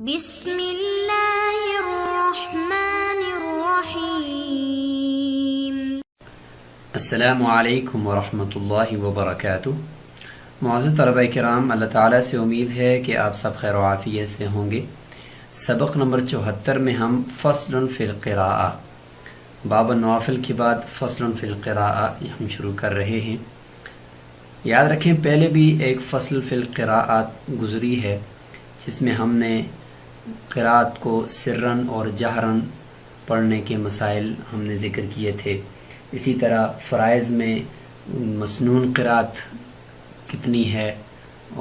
بسم اللہ الرحمن الرحیم۔ السلام علیکم ورحمۃ اللہ وبرکاتہ۔ معزز طلبہ کرام، اللہ تعالیٰ سے امید ہے کہ آپ سب خیر و عافیت سے ہوں گے۔ سبق نمبر 74 میں ہم فصل فی القراءہ، باب النوافل کے بعد فصل فی القراءہ ہم شروع کر رہے ہیں۔ یاد رکھیں پہلے بھی ایک فصل فی القراءات گزری ہے جس میں ہم نے قراءت کو سرن اور جہرن پڑھنے کے مسائل ہم نے ذکر کیے تھے۔ اسی طرح فرائض میں مسنون قراءت کتنی ہے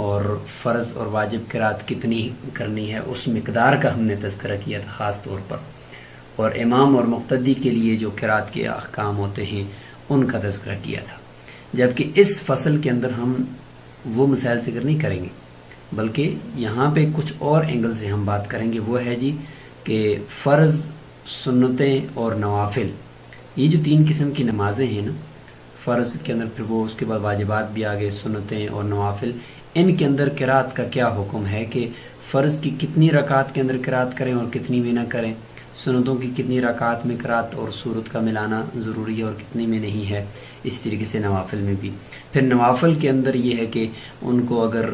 اور فرض اور واجب قراءت کتنی کرنی ہے، اس مقدار کا ہم نے تذکرہ کیا تھا خاص طور پر، اور امام اور مقتدی کے لیے جو قراءت کے احکام ہوتے ہیں ان کا تذکرہ کیا تھا۔ جبکہ اس فصل کے اندر ہم وہ مسائل ذکر نہیں کریں گے، بلکہ یہاں پہ کچھ اور اینگل سے ہم بات کریں گے، وہ ہے کہ فرض، سنتیں اور نوافل، یہ جو تین قسم کی نمازیں ہیں نا، فرض کے اندر پھر وہ اس کے بعد واجبات بھی آگے، سنتیں اور نوافل، ان کے اندر قراءت کا کیا حکم ہے کہ فرض کی کتنی رکعت کے اندر قراءت کریں اور کتنی میں نہ کریں، سنتوں کی کتنی رکعت میں قراءت اور سورت کا ملانا ضروری ہے اور کتنی میں نہیں ہے، اسی طریقے سے نوافل میں بھی۔ پھر نوافل کے اندر یہ ہے کہ ان کو اگر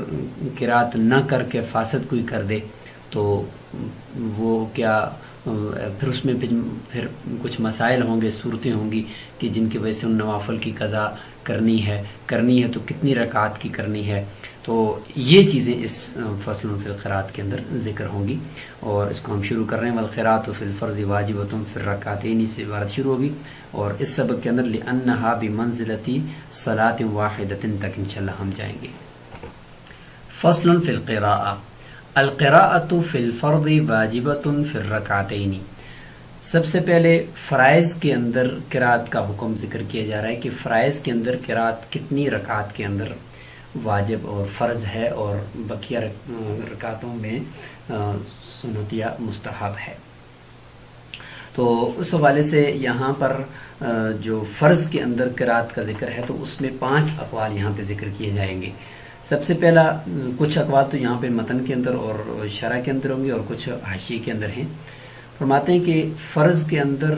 قراءت نہ کر کے فاسد کوئی کر دے تو وہ کیا، پھر اس میں پھر کچھ مسائل ہوں گے، صورتیں ہوں گی کہ جن کی وجہ سے ان نوافل کی قضا کرنی ہے تو کتنی رکعات کی کرنی ہے۔ تو یہ چیزیں اس فصل فی القراءت کے اندر ذکر ہوں گی، اور اس کو ہم شروع کر رہے ہیں۔ والقراءۃ فی الفرض واجبۃ فی الرکعتین سے عبارت شروع ہوگی، اور اس سبق کے اندر لأنہا بمنزلۃ صلاۃ واحدۃ تک انشاءاللہ ہم جائیں گے۔ فصل فی القراءۃ، القراءۃ فی الفرض واجبۃ فی الرکعتین۔ سب سے پہلے فرائض کے اندر قراءت کا حکم ذکر کیا جا رہا ہے کہ فرائض کے اندر قراءت کتنی رکعت کے اندر واجب اور فرض ہے، اور بقیہ رکعتوں میں سنت یا مستحب ہے۔ تو اس حوالے سے یہاں پر جو فرض کے اندر قراءت کا ذکر ہے تو اس میں 5 اقوال یہاں پہ ذکر کیے جائیں گے۔ سب سے پہلا کچھ اقوال تو یہاں پہ متن کے اندر اور شرح کے اندر ہوں گے، اور کچھ حاشیے کے اندر ہیں۔ فرماتے ہیں کہ فرض کے اندر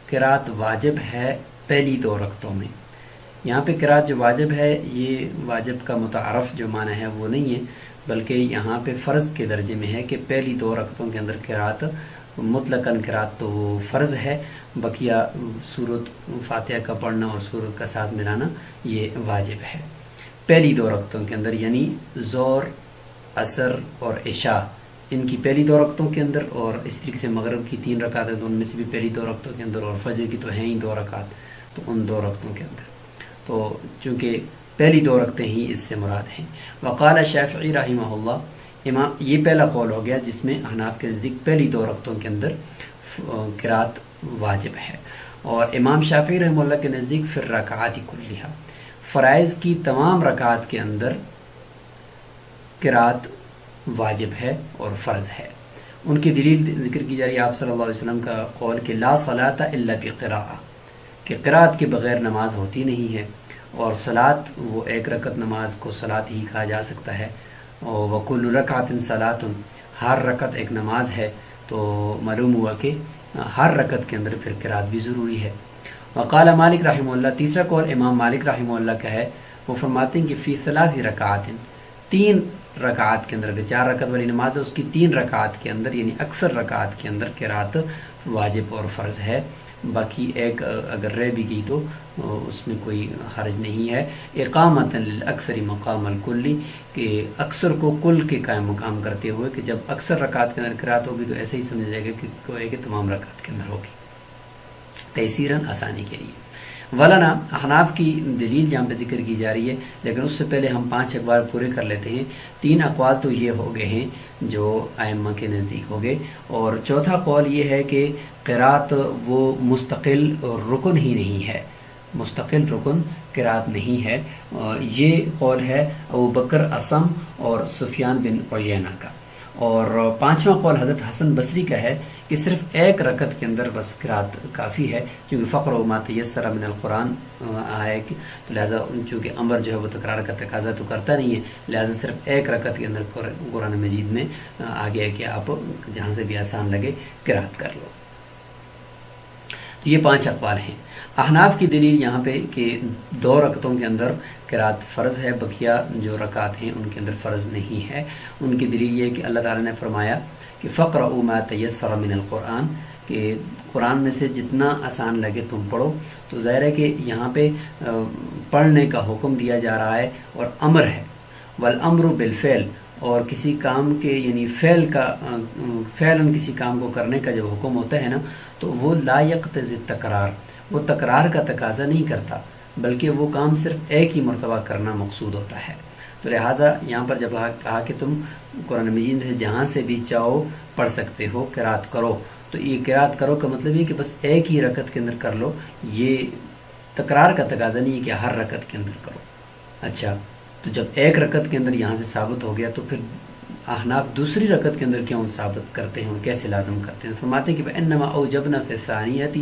قراءت واجب ہے پہلی 2 رکعتوں میں۔ یہاں پہ قراءت جو واجب ہے، یہ واجب کا متعارف جو معنی ہے وہ نہیں ہے، بلکہ یہاں پہ فرض کے درجے میں ہے کہ پہلی 2 رکعتوں کے اندر قراءت مطلقاً قراءت تو وہ فرض ہے، بقیہ سورت فاتحہ کا پڑھنا اور سورت کا ساتھ ملانا یہ واجب ہے پہلی 2 رکعتوں کے اندر، یعنی ظہر، عصر اور عشاء، ان کی پہلی 2 رکعتوں کے اندر، اور اس طریقے سے مغرب کی 3 رکعت ہے تو ان میں سے بھی پہلی 2 رکعتوں کے اندر، اور فجر کی تو ہیں ہی 2 رکعت، تو ان 2 رکعتوں کے اندر، تو چونکہ پہلی 2 رکعتیں ہی اس سے مراد ہیں۔ وقال شافعی رحمہ اللہ، امام یہ پہلا قول ہو گیا جس میں احناف کے نزدیک پہلی 2 رکعتوں کے اندر قراءت واجب ہے، اور امام شافعی رحمہ اللہ کے نزدیک فی الرکعات کلھا، فرائض کی تمام رکعات کے اندر قراءت واجب ہے اور فرض ہے۔ ان کی دلیل ذکر کی جا رہی ہے آپ صلی اللہ علیہ وسلم کا قول کہ لا صلاۃ الا بقراءۃ، کہ قراءت کے بغیر نماز ہوتی نہیں ہے، اور صلاۃ وہ 1 رکعت نماز کو صلاۃ ہی کہا جا سکتا ہے، اور وکل رکعت صلاۃ، ہر رکعت ایک نماز ہے، تو معلوم ہوا کہ ہر رکعت کے اندر پھر قراءت بھی ضروری ہے۔ وقال مالک رحمہ اللہ، تیسرا قول امام مالک رحمہ اللہ کا ہے، وہ فرماتے ہیں کہ فی 3 رکعات، 3 رکعات کے اندر، 4 رکعت والی نماز ہے اس کی 3 رکعات کے اندر، یعنی اکثر رکعات کے اندر قراءت واجب اور فرض ہے، باقی ایک اگر رہ بھی گئی تو اس میں کوئی حرج نہیں ہے۔ اقامۃ للاکثر مقام الکلی، کہ اکثر کو کل کے قائم مقام کرتے ہوئے، کہ جب اکثر رکعات کے اندر قراءت ہوگی تو ایسے ہی سمجھ جائے گا کہ تمام رکعات کے اندر ہوگی، تیسیراً آسانی کے لیے۔ ولانا، احناف کی دلیل جہاں پہ ذکر کی جا رہی ہے، لیکن اس سے پہلے ہم 5 اقوال پورے کر لیتے ہیں۔ 3 اقوال تو یہ ہو گئے ہیں جو ائمہ کے نزدیک ہو گئے، اور چوتھا قول یہ ہے کہ قراءت وہ مستقل رکن ہی نہیں ہے، مستقل رکن قراءت نہیں ہے۔ یہ قول ہے ابو بکر اصم اور سفیان بن عیینہ کا، اور پانچواں قول حضرت حسن بصری کا ہے کہ صرف ایک رکعت کے اندر بس قرات کافی ہے، کیونکہ فقر و ما تیسر من القرآن ہے، تو لہٰذا چونکہ امر جو ہے وہ تکرار کا تقاضا تو کرتا نہیں ہے، لہٰذا صرف ایک رکعت کے اندر قرآن مجید میں آگے ہے کہ آپ جہاں سے بھی آسان لگے قرات کر لو۔ تو یہ 5 اقوال ہیں۔ احناف کی دلیل یہاں پہ کہ 2 رکعتوں کے اندر قرات فرض ہے، بقیہ جو رکعات ہیں ان کے اندر فرض نہیں ہے۔ ان کی دلیل یہ کہ اللہ تعالیٰ نے فرمایا کہ فقرؤوا ما تیسر من القرآن، کہ قرآن میں سے جتنا آسان لگے تم پڑھو، تو ظاہر ہے کہ یہاں پہ پڑھنے کا حکم دیا جا رہا ہے اور امر ہے، والامر بالفعل، اور کسی کام کے یعنی فعلاً کسی کام کو کرنے کا جب حکم ہوتا ہے نا تو وہ لا یقتضی التکرار، وہ تکرار کا تقاضا نہیں کرتا، بلکہ وہ کام صرف ایک ہی مرتبہ کرنا مقصود ہوتا ہے۔ تو لہٰذا یہاں پر جب کہا کہ تم قرآن مجید سے جہاں سے بھی چاہو پڑھ سکتے ہو، قرات کرو، تو یہ قرات کرو کا مطلب یہ کہ بس ایک ہی رکعت کے اندر کر لو، یہ تکرار کا تقاضا نہیں ہے کہ ہر رکعت کے اندر کرو۔ اچھا، تو جب ایک رکعت کے اندر یہاں سے ثابت ہو گیا تو پھر احناف دوسری رکعت کے اندر کیوں ثابت کرتے ہیں اور کیسے لازم کرتے ہیں؟ فرماتے ہیں کہ انما اوجبنا فی الثانیۃ،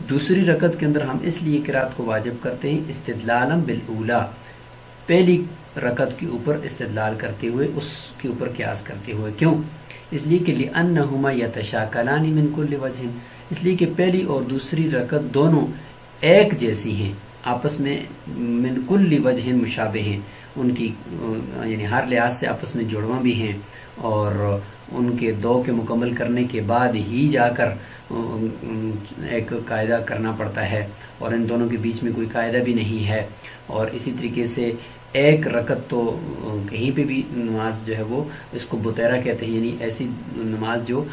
دوسری رکعت کے اندر ہم اس لیے قرات کو واجب کرتے ہیں استدلالا بالاولی، پہلی رکعت کے اوپر استدلال کرتے ہوئے، اس کے اوپر قیاس کرتے ہوئے۔ کیوں؟ اس لیے کہ لانہما یتشاکلان من کل وجہ، اس لیے کہ پہلی اور دوسری رکعت دونوں ایک جیسی ہیں، آپس میں من کل وجہ مشابہ ہیں، ان کی یعنی ہر لحاظ سے آپس میں جڑواں بھی ہیں، اور ان کے 2 کے مکمل کرنے کے بعد ہی جا کر ایک قاعدہ کرنا پڑتا ہے، اور ان دونوں کے بیچ میں کوئی قاعدہ بھی نہیں ہے۔ اور اسی طریقے سے ایک رکعت تو کہیں پہ بھی نماز جو ہے وہ اس کو بطیرہ کہتے ہیں، یعنی ایسی نماز جو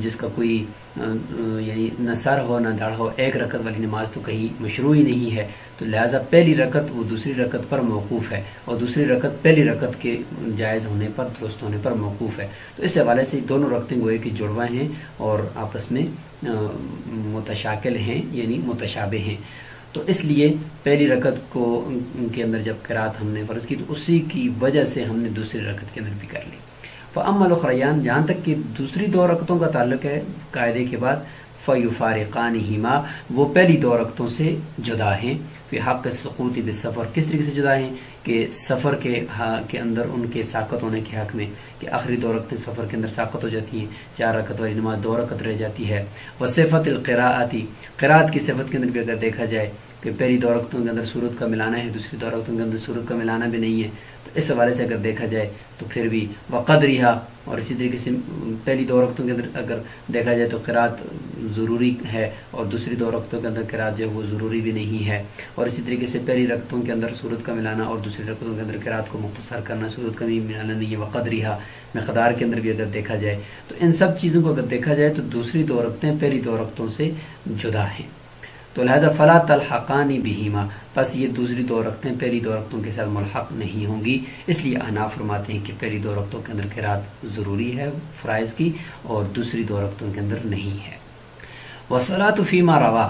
جس کا کوئی یعنی نہ سر ہو نہ دھڑ ہو، ایک رکعت والی نماز تو کہیں مشروع ہی نہیں ہے، تو لہٰذا پہلی رکعت وہ دوسری رکعت پر موقوف ہے، اور دوسری رکعت پہلی رکعت کے جائز ہونے پر، درست ہونے پر موقوف ہے۔ تو اس حوالے سے دونوں رکعتیں گوئے کہ جڑواں ہیں اور آپس میں متشاکل ہیں، یعنی متشابہ ہیں۔ تو اس لیے پہلی رکعت کو کے اندر جب قرات ہم نے فرض کی تو اسی کی وجہ سے ہم نے دوسری رکعت کے اندر بھی کر لی۔ فاما الاخریان، جہاں تک کہ دوسری 2 رکعتوں کا تعلق ہے قاعدے کے بعد، فیفارقانہما، وہ پہلی 2 رکعتوں سے جدا ہیں، فی حق السقوط بالسفر، کس طریقے سے جدا ہیں کہ سفر کے اندر ان کے ساقط ہونے کے حق میں، کہ آخری 2 رکعتیں سفر کے اندر ساقط ہو جاتی ہیں، 4 رکعت والی نماز 2 رکعت رہ جاتی ہے۔ وصفت القراءۃ، قرات کی صفت کے اندر بھی اگر دیکھا جائے کہ پہلی 2 رکعتوں کے اندر سورت کا ملانا ہے، دوسری 2 رکعتوں کے اندر سورت کا ملانا بھی نہیں ہے، تو اس حوالے سے اگر دیکھا جائے تو پھر بھی وقدرھا، اور اسی طریقے سے پہلی 2 رکعتوں کے اندر اگر دیکھا جائے تو قرات ضروری ہے، اور دوسری 2 رکعتوں کے اندر قرات جو ہے وہ ضروری بھی نہیں ہے، اور اسی طریقے سے پہلی رکعتوں کے اندر سورت کا ملانا اور دوسری رکعتوں کے اندر قرات کو مختصر کرنا، سورت کا بھی ملانا نہیں ہے۔ وقدرھا، مقدار کے اندر بھی اگر دیکھا جائے تو ان سب چیزوں کو اگر دیکھا جائے تو دوسری 2 رکعتیں پہلی 2 رکعتوں سے جدا ہیں، تو لہذا فلا تلحقان بہما، پس یہ دوسری 2 رکعتیں پہلی 2 رکعتوں کے ساتھ ملحق نہیں ہوں گی۔ اس لیے احناف فرماتے ہیں کہ پہلی 2 رکعتوں کے اندر قرات ضروری ہے فرائض کی، اور دوسری 2 رکعتوں کے اندر نہیں ہے۔ والصلاۃ فیما روا،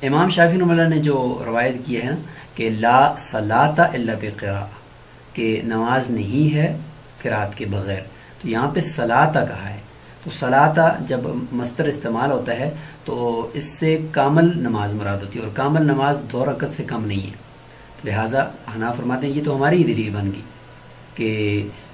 امام شافعی رحمہ اللہ نے جو روایت کی ہے کہ لا صلاۃ الا بقراء، کہ نماز نہیں ہے قرات کے بغیر، تو یہاں پہ صلاۃ کہا ہے، تو صلاۃ جب مصدر استعمال ہوتا ہے تو اس سے کامل نماز مراد ہوتی ہے، اور کامل نماز 2 رکعت سے کم نہیں ہے، لہٰذا حناف فرماتے ہیں یہ تو ہماری دلیل بن گئی کہ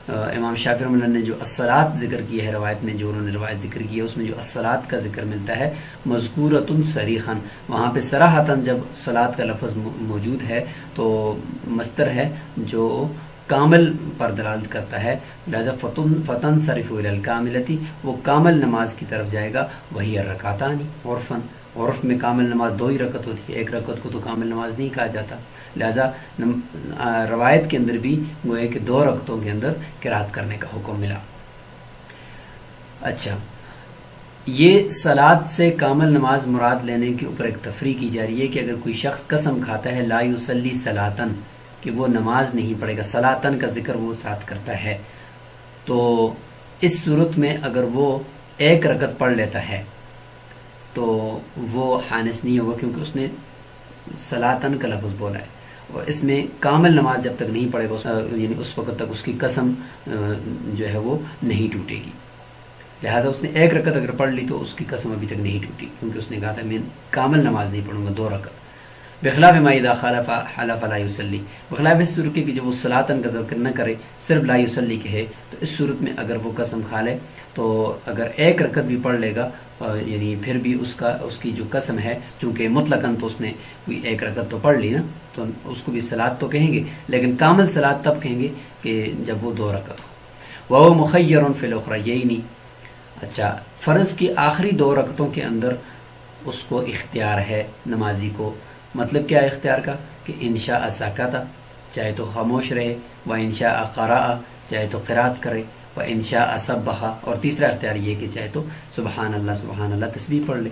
امام شافعی رحمہ اللہ نے جو الصلاۃ ذکر کی ہے روایت میں، جو انہوں نے روایت ذکر کی ہے اس میں جو الصلاۃ کا ذکر ملتا ہے مذکورۃ صریحا، وہاں پہ صراحتاً جب صلاۃ کا لفظ موجود ہے تو مصدر ہے جو کامل پر دلالت کرتا ہے، لہذا فتنصرف الی الکاملۃ، وہ کامل نماز کی طرف جائے گا، وہی الرکعتان عرفاً، عرف میں کامل نماز 2 ہی رکعت ہوتی ہے، 1 رکعت کو تو کامل نماز نہیں کہا جاتا، لہذا روایت کے اندر بھی گویا کہ 2 رکعتوں کے اندر قرات کرنے کا حکم ملا۔ اچھا، یہ صلاۃ سے کامل نماز مراد لینے کے اوپر ایک تفریح کی جا رہی ہے کہ اگر کوئی شخص قسم کھاتا ہے لا یصلی صلاۃً، کہ وہ نماز نہیں پڑھے گا، صلاۃً کا ذکر وہ ساتھ کرتا ہے، تو اس صورت میں اگر وہ 1 رکعت پڑھ لیتا ہے تو وہ حانس نہیں ہوگا، کیونکہ اس نے صلاۃً کا لفظ بولا ہے، اور اس میں کامل نماز جب تک نہیں پڑھے گا یعنی اس وقت تک اس کی قسم جو ہے وہ نہیں ٹوٹے گی. لہٰذا اس نے ایک رکعت اگر پڑھ لی تو اس کی قسم ابھی تک نہیں ٹوٹی، کیونکہ اس نے کہا تھا میں کامل نماز نہیں پڑھوں گا 2 رکعت. بخلاف ما اذا خالف حلف لا يصلي، بخلاف اس صورت کے کہ جب وہ صلاتن کا ذکر نہ کرے صرف لا يصلي کہے، تو اس صورت میں اگر وہ قسم کھا لے تو اگر ایک رکعت بھی پڑھ لے گا یعنی پھر بھی اس کی جو قسم ہے، چونکہ مطلقاً تو اس نے کوئی ایک رکعت تو پڑھ لی نا، تو اس کو بھی صلات تو کہیں گے، لیکن کامل صلات تب کہیں گے کہ جب وہ 2 رکعت ہو. وهو مخير في الاخريين، اچھا فرض کی آخری 2 رکعتوں کے اندر اس کو اختیار ہے نمازی کو. مطلب کیا ہے اختیار کا؟ کہ انشاء سکت، چاہے تو خاموش رہے، و انشاء قرأ، چاہے تو قرات کرے، و انشاء سبح، اور تیسرا اختیار یہ کہ چاہے تو سبحان اللہ تسبیح پڑھ لے.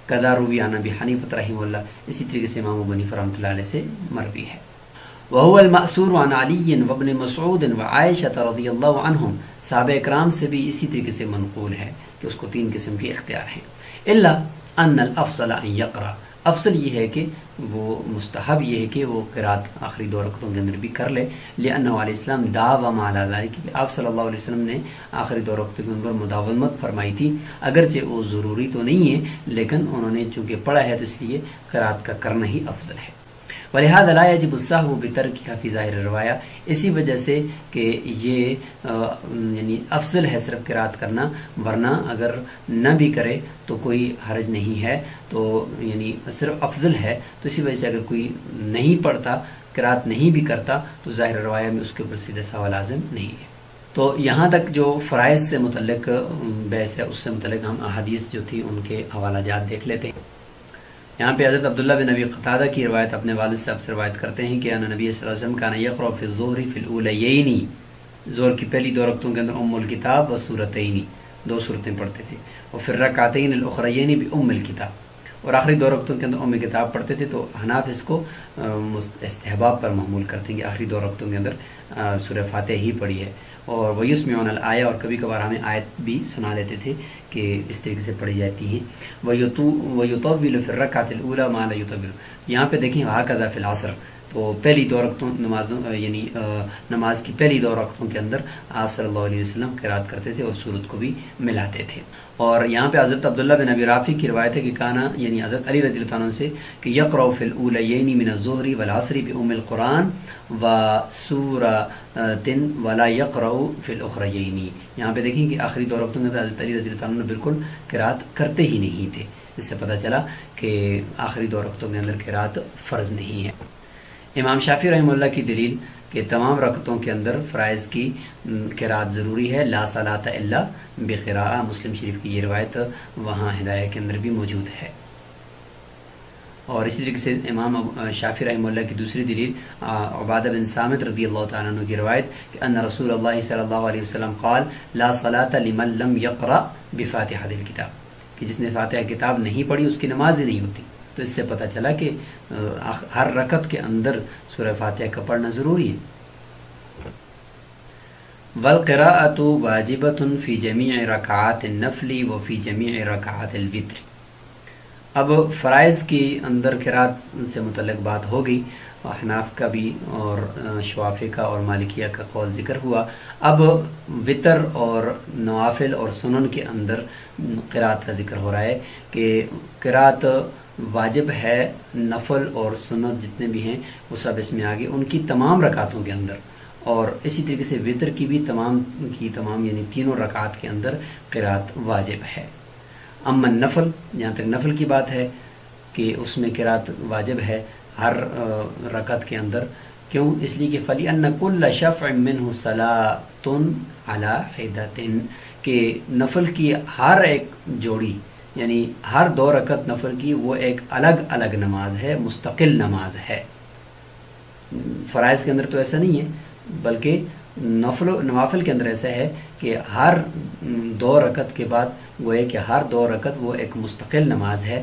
قضا روی عن ابی حنیفہ رحمہ اللہ، اسی طریقے سے امام ابو حنیفہ رحمۃ اللہ علیہ سے مروی ہے. وهو المأثور عن علی وابن مسعود وعائشہ رضی اللہ عنہم، صحابہ اکرام سے بھی اسی طریقے سے منقول ہے کہ اس کو 3 قسم کے اختیار ہیں. الا ان الافضل ان یقرأ، افضل یہ ہے کہ وہ مستحب یہ ہے کہ وہ قرات آخری 2 رکعتوں کے اندر بھی کر لے. لأنہ علیہ السلام داوم علی ذلک، کہ آپ صلی اللہ علیہ وسلم نے آخری 2 رکعتوں کے اندر مداومت فرمائی تھی، اگرچہ وہ ضروری تو نہیں ہے لیکن انہوں نے چونکہ پڑھا ہے تو اس لیے قرات کا کرنا ہی افضل ہے. ولہذا لا يجب السہو بترکها فی ظاہر الروایہ، اسی وجہ سے کہ یہ یعنی افضل ہے صرف قرات کرنا، ورنہ اگر نہ بھی کرے تو کوئی حرج نہیں ہے، تو یعنی صرف افضل ہے. تو اسی وجہ سے اگر کوئی نہیں پڑھتا، قرات نہیں بھی کرتا، تو ظاہر الروایہ میں اس کے اوپر سیدھا سوال لازم نہیں ہے. تو یہاں تک جو فرائض سے متعلق بحث ہے اس سے متعلق ہم احادیث جو تھی ان کے حوالہ جات دیکھ لیتے ہیں. یہاں پہ حضرت عبداللہ بن ابی قتادہ کی روایت اپنے والد صاحب سے روایت کرتے ہیں کہ ان نبی صلی اللہ علیہ وسلم کان یقرأ فی الظہر فی الاولیین، ظہر کی پہلی 2 رکعتوں کے اندر ام الکتاب و سورتین، 2 سورتیں پڑھتے تھے، اور پھر رکعتین الاخریین بام الکتاب، اور آخری 2 رکعتوں کے اندر ام کتاب پڑھتے تھے. تو حناف اس کو استحباب پر محمول کرتے ہیں کہ آخری 2 رکعتوں کے اندر سورہ فاتحہ ہی پڑھی ہے. اور وَيُسْمِعُونَ الْآيَةَ، اور کبھی کبھار ہمیں آیت بھی سنا لیتے تھے کہ اس طریقے سے پڑھی جاتی ہیں. وَيُطَوِّلُ فِي الرَّكْعَةِ الْأُولَى مَا لَا يُطَوِّلُ، یہاں پہ دیکھیں وَهَكَذَا فِي الْعَصْرِ، تو پہلی 2 رکعتوں یعنی نماز کی پہلی 2 رکعتوں کے اندر آپ صلی اللہ علیہ وسلم قرات کرتے تھے اور سورت کو بھی ملاتے تھے. اور یہاں پہ حضرت عبداللہ بن ابی رافع کی روایت ہے کہ کانا یعنی حضرت علی رضی اللہ عنہ سے کہ یقرأ فی الاولیین من الظہر والعصر بام القرآن وسورۃ ولا یقرأ فی الاخریین. یہاں پہ دیکھیں کہ آخری 2 رکعتوں کے اندر حضرت علی رضی اللہ عنہ بالکل قرات کرتے ہی نہیں تھے. اس سے پتہ چلا کہ آخری 2 رکعتوں کے اندر قرات فرض نہیں ہے. امام شافعی رحمہ اللہ کی دلیل کہ تمام رکعتوں کے اندر فرائض کی قرات ضروری ہے، لا صلاۃ الا بقراءۃ، مسلم شریف کی یہ روایت وہاں ہدایہ کے اندر بھی موجود ہے. اور اسی طریقے سے امام شافعی رحمہ اللہ کی دوسری دلیل عبادہ بن صامت رضی اللہ تعالیٰ عنہ کی روایت کہ ان رسول اللہ صلی اللہ علیہ وسلم قال لا صلاۃ لمن لم یقرأ بفاتحۃ الکتاب، کہ جس نے فاتحہ کتاب نہیں پڑھی اس کی نماز ہی نہیں ہوتی. تو اس سے پتہ چلا کہ ہر رکعت کے اندر سورہ فاتحہ کا پڑھنا ضروری ہے. والقراءۃ واجبۃ فی جمیع رکعات النفل وفی جمیع رکعات الوتر. اب فرائض کی اندر قرات سے متعلق بات ہوگی، احناف کا بھی اور شوافی کا اور مالکیہ کا قول ذکر ہوا. اب وطر اور نوافل اور سنن کے اندر قرات کا ذکر ہو رہا ہے کہ قرات واجب ہے، نفل اور سنت جتنے بھی ہیں وہ سب اس میں آگے ان کی تمام رکعتوں کے اندر، اور اسی طریقے سے وطر کی بھی تمام یعنی 3 رکعات کے اندر قرات واجب ہے. اما نفل، جہاں تک نفل کی بات ہے کہ اس میں قرات واجب ہے ہر رکعت کے اندر. کیوں؟ اس لیے کہ فَلِأَنَّ كُلَّ شَفْعٍ مِّنْهُ صَلَاةٌ عَلَى حِدَةٍ، کہ نفل کی ہر ایک جوڑی یعنی ہر 2 رکعت نفل کی وہ ایک الگ الگ نماز ہے، مستقل نماز ہے. فرائض کے اندر تو ایسا نہیں ہے، بلکہ نوافل کے اندر ایسا ہے کہ ہر 2 رکعت کے بعد وہ ہے کہ ہر 2 رکعت وہ ایک مستقل نماز ہے.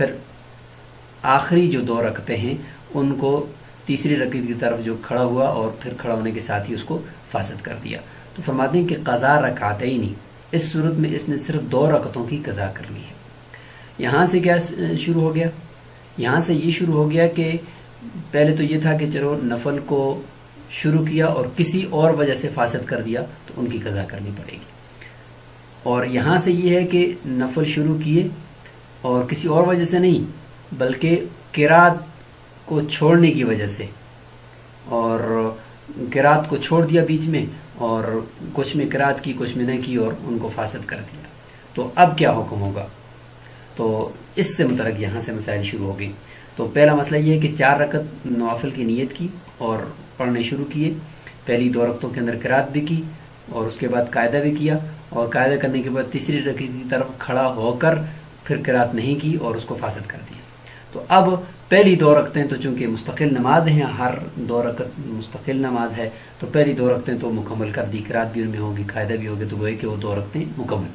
پھر آخری جو 2 رکعتیں ہیں ان کو تیسری رکعت کی طرف جو کھڑا ہوا اور پھر کھڑا ہونے کے ساتھ ہی اس کو فاسد کر دیا. تو فرماتے ہیں کہ قضا رکعتین، اس صورت میں اس نے صرف 2 رکعتوں کی قضا کرنی ہے. یہاں سے کیا شروع ہو گیا؟ یہاں سے یہ شروع ہو گیا کہ پہلے تو یہ تھا کہ چلو نفل کو شروع کیا اور کسی اور وجہ سے فاسد کر دیا تو ان کی قضا کرنی پڑے گی. اور یہاں سے یہ ہے کہ نفل شروع کیے اور کسی اور وجہ سے نہیں بلکہ قرات کو چھوڑنے کی وجہ سے، اور قرات کو چھوڑ دیا بیچ میں، اور کچھ میں قرات کی کچھ میں نہ کی اور ان کو فاسد کر دیا. تو اب کیا حکم ہوگا؟ تو اس سے متعلق یہاں سے مسائل شروع ہو گئی. تو پہلا مسئلہ یہ ہے کہ 4 رکعت نوافل کی نیت کی اور پڑھنے شروع کیے. پہلی 2 رکعتوں کے اندر قرات بھی کی اور اس کے بعد قاعدہ بھی کیا، اور قاعدہ کرنے کے بعد تیسری رکعت کی طرف کھڑا ہو کر پھر قرات نہیں کی اور اس کو فاسد کر دیا. تو اب پہلی 2 رکعتیں تو چونکہ مستقل نماز ہیں، ہر 2 رکعت مستقل نماز ہے، تو پہلی 2 رکعتیں تو مکمل کر دی، قرات بھی ان میں ہوگی، قاعدہ بھی ہوگی، تو گوئے کہ وہ 2 رکعتیں مکمل.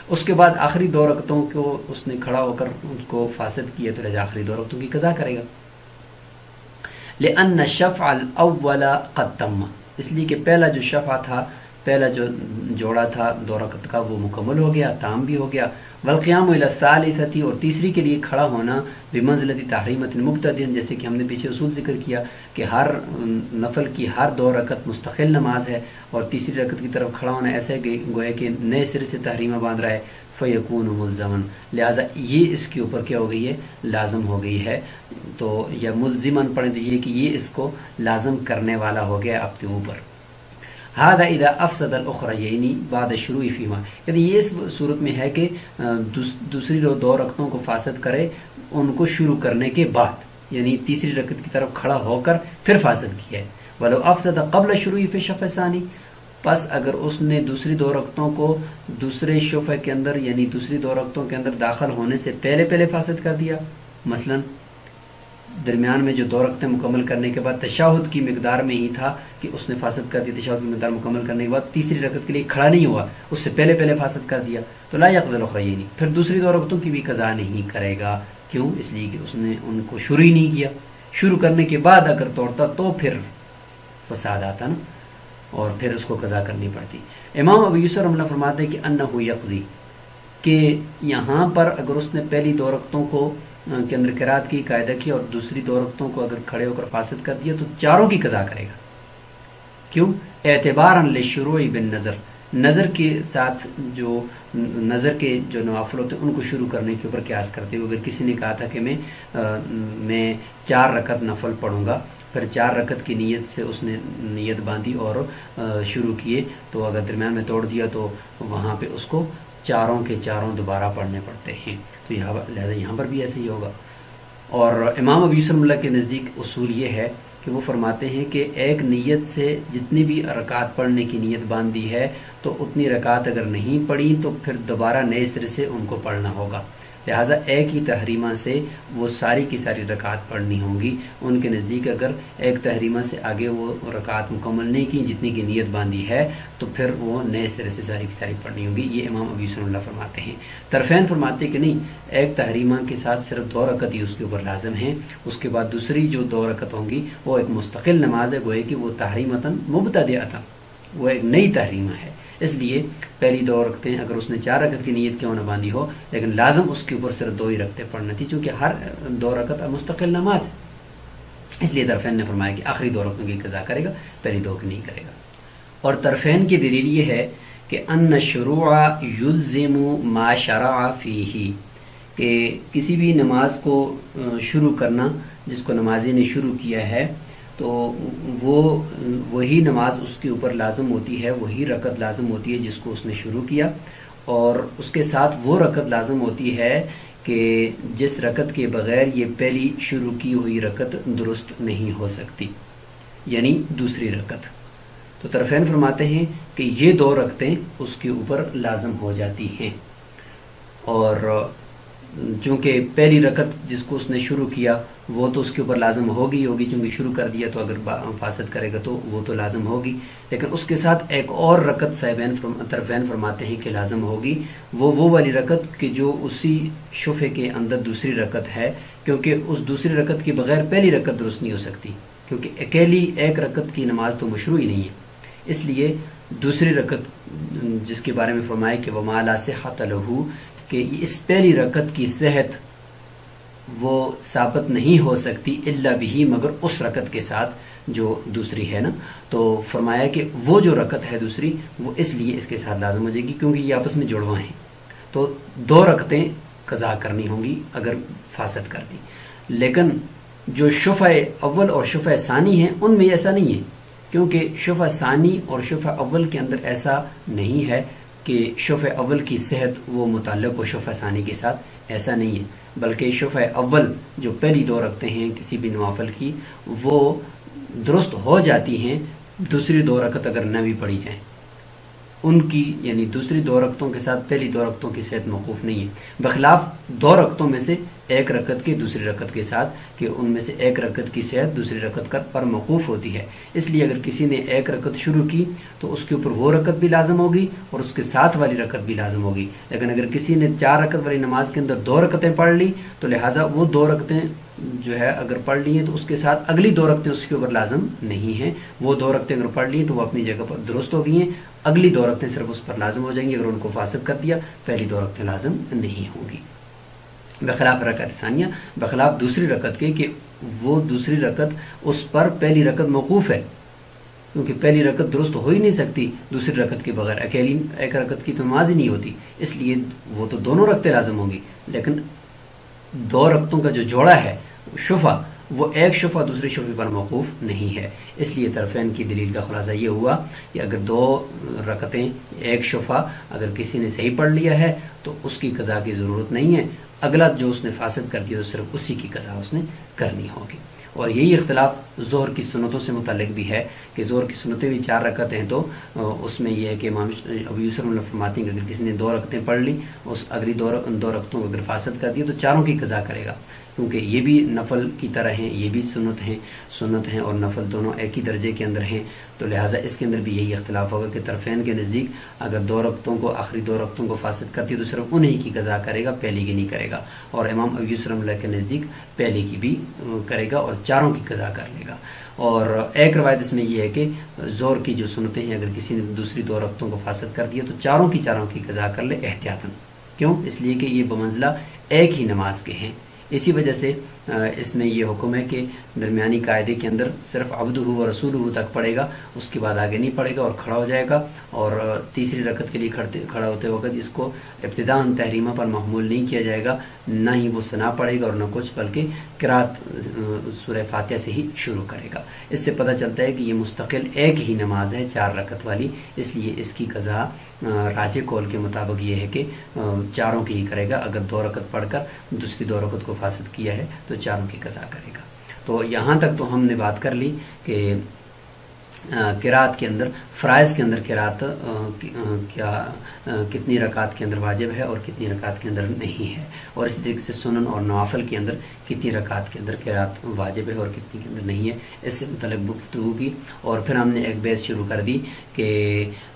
اس کے بعد آخری 2 رکعتوں کو اس نے کھڑا ہو کر اس کو فاسد کیا، تو لہذا آخری 2 رکعتوں کی قضا کرے گا. لأن الشفع الاول قد تم، اس لیے کہ پہلا جو شفع تھا، پہلا جو جوڑا تھا 2 رکعت کا، وہ مکمل ہو گیا، تام بھی ہو گیا. والقیام الی الثالثۃ، اور تیسری کے لیے کھڑا ہونا بمنزلۃ تحریمۃ مبتدئ، جیسے کہ ہم نے پیچھے اصول ذکر کیا کہ ہر نفل کی ہر 2 رکعت مستقل نماز ہے، اور تیسری رکعت کی طرف کھڑا ہونا ایسے گویا کہ نئے سرے سے تحریمہ باندھ رہا ہے. فیکون ملزمن، لہٰذا یہ اس کے اوپر کیا ہو گئی ہے؟ لازم ہو گئی ہے. تو یا ملزمن پڑھیں تو یہ کہ یہ اس کو لازم کرنے والا ہو گیا اپنے اوپر. هذا اذا افسد الاخريين بعد الشروع فيما، یعنی یہ اس صورت میں ہے کہ دوسری 2 رکعتوں کو فاسد کرے ان کو شروع کرنے کے بعد، یعنی تیسری رکعت کی طرف کھڑا ہو کر پھر فاسد کیا ہے. ولو افسد قبل الشروع في الشفع الثاني، پس اگر اس نے دوسری 2 رکعتوں کو دوسرے شفع کے اندر یعنی دوسری 2 رکعتوں کے اندر داخل ہونے سے پہلے فاسد کر دیا، مثلا درمیان میں جو 2 رکعتیں مکمل کرنے کے بعد تشہد کی مقدار میں ہی تھا کہ اس نے فاسد کر دیا، تشہد کی مقدار مکمل کرنے کے بعد تیسری رکعت کے لیے کھڑا نہیں ہوا، اس سے پہلے فاسد کر دیا، تو لا يقضي الاخرين، پھر دوسری 2 رکعتوں کی بھی قضا نہیں کرے گا. کیوں؟ اس لیے کہ اس نے ان کو شروع ہی نہیں کیا. شروع کرنے کے بعد اگر توڑتا تو پھر فساد آتا نا، اور پھر اس کو قضا کرنی پڑتی. امام ابو یوسف رحمہ اللہ فرماتے ہیں کہ انہ یقضی، کہ یہاں پر اگر اس نے پہلی 2 رکعتوں کو کے اندر قرات کی، قاعدہ کی، اور دوسری 2 رکعتوں کو اگر کھڑے ہو کر فاسد کر دیا تو چاروں کی قضا کرے گا. کیوں؟ اعتبارا للشروع بالنظر، نظر کے ساتھ جو نظر کے جو نوافل ہوتے ہیں ان کو شروع کرنے کے اوپر قیاس کرتے ہوئے. اگر کسی نے کہا تھا کہ میں 4 رکعت نفل پڑھوں گا، پھر 4 رکعت کی نیت سے اس نے نیت باندھی اور شروع کیے، تو اگر درمیان میں توڑ دیا تو وہاں پہ اس کو چاروں کے چاروں دوبارہ پڑھنے پڑتے ہیں. تو لہذا یہاں پر بھی ایسے ہی ہوگا. اور امام ابو یوسف اللہ کے نزدیک اصول یہ ہے کہ وہ فرماتے ہیں کہ ایک نیت سے جتنی بھی رکعات پڑھنے کی نیت باندھی ہے تو اتنی رکعات اگر نہیں پڑھی تو پھر دوبارہ نئے سرے سے ان کو پڑھنا ہوگا. لہٰذا ایک ہی تحریمہ سے وہ ساری کی ساری رکعات پڑھنی ہوں گی. ان کے نزدیک اگر ایک تحریمہ سے آگے وہ رکعات مکمل نہیں کی جتنی کی نیت باندھی ہے تو پھر وہ نئے سرے سے ساری کی ساری پڑھنی ہوگی. یہ امام ابو یوسف اللہ فرماتے ہیں. طرفین فرماتے کہ نہیں، ایک تحریمہ کے ساتھ صرف 2 رکعت ہی اس کے اوپر لازم ہیں، اس کے بعد دوسری جو 2 رکعت ہوں گی وہ ایک مستقل نماز ہے، گوئے کہ وہ تحریمتاً مبتدئۃ، وہ ایک نئی تحریمہ ہے. اس لیے پہلی 2 رکعتیں اگر اس نے 4 رکعت کی نیت کیوں نہ باندھی ہو، لیکن لازم اس کے اوپر صرف 2 ہی رکعتیں پڑھنا تھی، چونکہ ہر 2 رکعت مستقل نماز ہے. اس لیے طرفین نے فرمایا کہ آخری 2 رکعتوں کی قضا کرے گا، پہلی 2 کی نہیں کرے گا. اور طرفین کی دلیل یہ ہے کہ ان الشروع یلزم ما شرع فیہ، کہ کسی بھی نماز کو شروع کرنا جس کو نمازی نے شروع کیا ہے تو وہی نماز اس کے اوپر لازم ہوتی ہے، وہی رکعت لازم ہوتی ہے جس کو اس نے شروع کیا، اور اس کے ساتھ وہ رکعت لازم ہوتی ہے کہ جس رکعت کے بغیر یہ پہلی شروع کی ہوئی رکعت درست نہیں ہو سکتی، یعنی دوسری رکعت. تو طرفین فرماتے ہیں کہ یہ 2 رکعتیں اس کے اوپر لازم ہو جاتی ہیں، اور چونکہ پہلی رکعت جس کو اس نے شروع کیا وہ تو اس کے اوپر لازم ہوگی چونکہ شروع کر دیا تو اگر فاسد کرے گا تو وہ تو لازم ہوگی، لیکن اس کے ساتھ ایک اور رکعت صاحبین طرفین فرماتے ہیں کہ لازم ہوگی، وہ والی رکعت کہ جو اسی شفع کے اندر دوسری رکعت ہے، کیونکہ اس دوسری رکعت کے بغیر پہلی رکعت درست نہیں ہو سکتی، کیونکہ اکیلی ایک رکعت کی نماز تو مشروع ہی نہیں ہے۔ اس لیے دوسری رکعت جس کے بارے میں فرمایا کہ وَمَا لَا صِحَّةَ لَهُ، کہ اس پہلی رکعت کی صحت وہ ثابت نہیں ہو سکتی الا بھی مگر اس رکعت کے ساتھ جو دوسری ہے نا، تو فرمایا کہ وہ جو رکعت ہے دوسری وہ اس لیے اس کے ساتھ لازم ہو جائے گی کیونکہ یہ آپس میں جڑواں ہیں، تو 2 رکعتیں قضا کرنی ہوں گی اگر فاسد کر دی۔ لیکن جو شفع اول اور شفع ثانی ہیں ان میں ایسا نہیں ہے، کیونکہ شفع ثانی اور شفع اول کے اندر ایسا نہیں ہے کہ شفع اول کی صحت وہ متعلق ہو شفع ثانی کے ساتھ، ایسا نہیں ہے، بلکہ شفع اول جو پہلی 2 رکعتیں ہیں کسی بھی نوافل کی وہ درست ہو جاتی ہیں دوسری 2 رکعت اگر نہ بھی پڑھی جائیں، ان کی یعنی دوسری 2 رکعتوں کے ساتھ پہلی 2 رکعتوں کی صحت موقوف نہیں ہے، بخلاف 2 رکعتوں میں سے ایک رکعت کی دوسری رکعت کے ساتھ کہ ان میں سے ایک رکعت کی صحت دوسری رکعت پر موقوف ہوتی ہے۔ اس لیے اگر کسی نے ایک رکعت شروع کی تو اس کے اوپر وہ رکعت بھی لازم ہوگی اور اس کے ساتھ والی رکعت بھی لازم ہوگی، لیکن اگر کسی نے 4 رکعت والی نماز کے اندر 2 رکعتیں پڑھ لی تو لہٰذا وہ 2 رکعتیں جو ہے اگر پڑھ لی ہیں تو اس کے ساتھ اگلی 2 رکعتیں اس کے اوپر لازم نہیں ہیں، وہ 2 رکعتیں اگر پڑھ لی ہیں تو وہ اپنی جگہ پر درست ہو گئی ہیں، اگلی 2 رکعتیں صرف اس پر لازم ہو جائیں گی، اگر ان کو فاسد کر دیا پہلی 2 رکعتیں لازم نہیں ہوں گی، بخلاف رکعت ثانیہ، بخلاف دوسری رکعت کے کہ وہ دوسری رکعت اس پر پہلی رکعت موقوف ہے، کیونکہ پہلی رکعت درست ہو ہی نہیں سکتی دوسری رکعت کے بغیر، اکیلی ایک رکعت کی تو نماز ہی نہیں ہوتی، اس لیے وہ تو دونوں رکعتیں لازم ہوں گی، لیکن 2 رکعتوں کا جو جوڑا ہے شفع وہ ایک شفع دوسری شفع پر موقوف نہیں ہے۔ اس لیے طرفین کی دلیل کا خلاصہ یہ ہوا کہ اگر 2 رکعتیں ایک شفع اگر کسی نے صحیح پڑھ لیا ہے تو اس کی قضا کی ضرورت نہیں ہے، اگلا جو اس نے فاسد کر دیا تو صرف اسی کی قضا اس نے کرنی ہوگی۔ اور یہی اختلاف ظہر کی سنتوں سے متعلق بھی ہے کہ ظہر کی سنتیں بھی 4 رکعت ہیں، تو اس میں یہ ہے کہ امام ابو یوسف فرماتے ہیں کہ اگر کسی نے 2 رکعتیں پڑھ لی اس اگلی 2 رکعتوں کو اگر فاسد کر دیا تو 4 کی قضا کرے گا، کیونکہ یہ بھی نفل کی طرح ہیں، یہ بھی سنت ہیں اور نفل دونوں ایک ہی درجے کے اندر ہیں، تو لہٰذا اس کے اندر بھی یہی اختلاف ہوگا کہ طرفین کے نزدیک اگر 2 رکعتوں کو آخری 2 رکعتوں کو فاسد کرتی تو صرف انہی کی قضا کرے گا، پہلی کی نہیں کرے گا، اور امام ابو یوسف رحمۃ اللہ کے نزدیک پہلی کی بھی کرے گا اور 4 کی قضا کر لے گا۔ اور ایک روایت اس میں یہ ہے کہ ظہر کی جو سنتیں ہیں اگر کسی نے دوسری 2 رکعتوں کو فاسد کر دیا تو 4 کی قضا کر لے احتیاطاً، کیوں؟ اس لیے کہ یہ بمنزلہ ایک ہی نماز کے ہیں، اسی وجہ سے اس میں یہ حکم ہے کہ درمیانی قاعدے کے اندر صرف عبدہ و رسولہ تک پڑھے گا، اس کے بعد آگے نہیں پڑھے گا اور کھڑا ہو جائے گا، اور تیسری رکعت کے لیے کھڑا ہوتے وقت اس کو ابتداءً تحریمہ پر محمول نہیں کیا جائے گا، نہ ہی وہ ثنا پڑھے گا اور نہ کچھ، بلکہ قرات سورہ فاتحہ سے ہی شروع کرے گا۔ اس سے پتہ چلتا ہے کہ یہ مستقل ایک ہی نماز ہے 4 رکعت والی، اس لیے اس کی قضا راجح قول کے مطابق یہ ہے کہ 4 کی ہی کرے گا، اگر 2 رکعت پڑھ کر دوسری 2 رکعت کو فاسد کیا ہے تو 4 کی قضا کرے گا۔ تو یہاں تک تو ہم نے بات کر لی کہ قرات کے اندر فرائض کے اندر قرات کتنی رکعت کے اندر واجب ہے اور کتنی رکعت کے اندر نہیں ہے، اور اسی طریقے سے سنن اور نوافل کے اندر کتنی رکعت کے اندر قرات واجب ہے اور کتنی کے اندر نہیں ہے، اس سے متعلق گفتگو کی، اور پھر ہم نے ایک بحث شروع کر دی کہ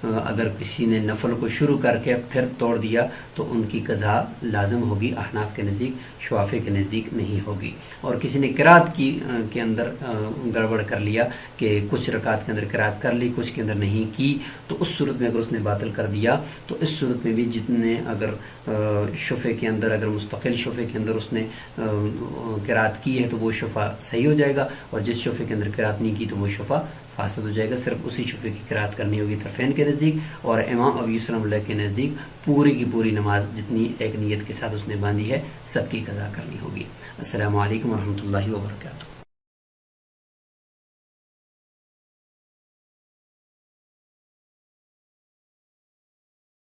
اگر کسی نے نفل کو شروع کر کے پھر توڑ دیا تو ان کی قضا لازم ہوگی، احناف کے نزدیک، شوافی کے نزدیک نہیں ہوگی، اور کسی نے قرات کے اندر گڑبڑ کر لیا کہ کچھ رکعت کے اندر قرات کر لی کچھ کے اندر نہیں کی، تو اس صورت میں اگر اس نے باطل کر دیا تو اس صورت میں بھی جتنے اگر شفع کے اندر اگر مستقل شفع کے اندر اس نے قرات کی ہے تو وہ شفع صحیح ہو جائے گا، اور جس شفع کے اندر قرات نہیں کی تو وہ شفع فاسد ہو جائے گا، صرف اسی شفع کی قرات کرنی ہوگی طرفین کے نزدیک، اور امام ابو یوسف رحمۃ اللہ کے نزدیک پوری کی پوری نماز جتنی ایک نیت کے ساتھ اس نے باندھی ہے سب کی قضا کرنی ہوگی۔ السلام علیکم ورحمۃ اللہ وبرکاتہ۔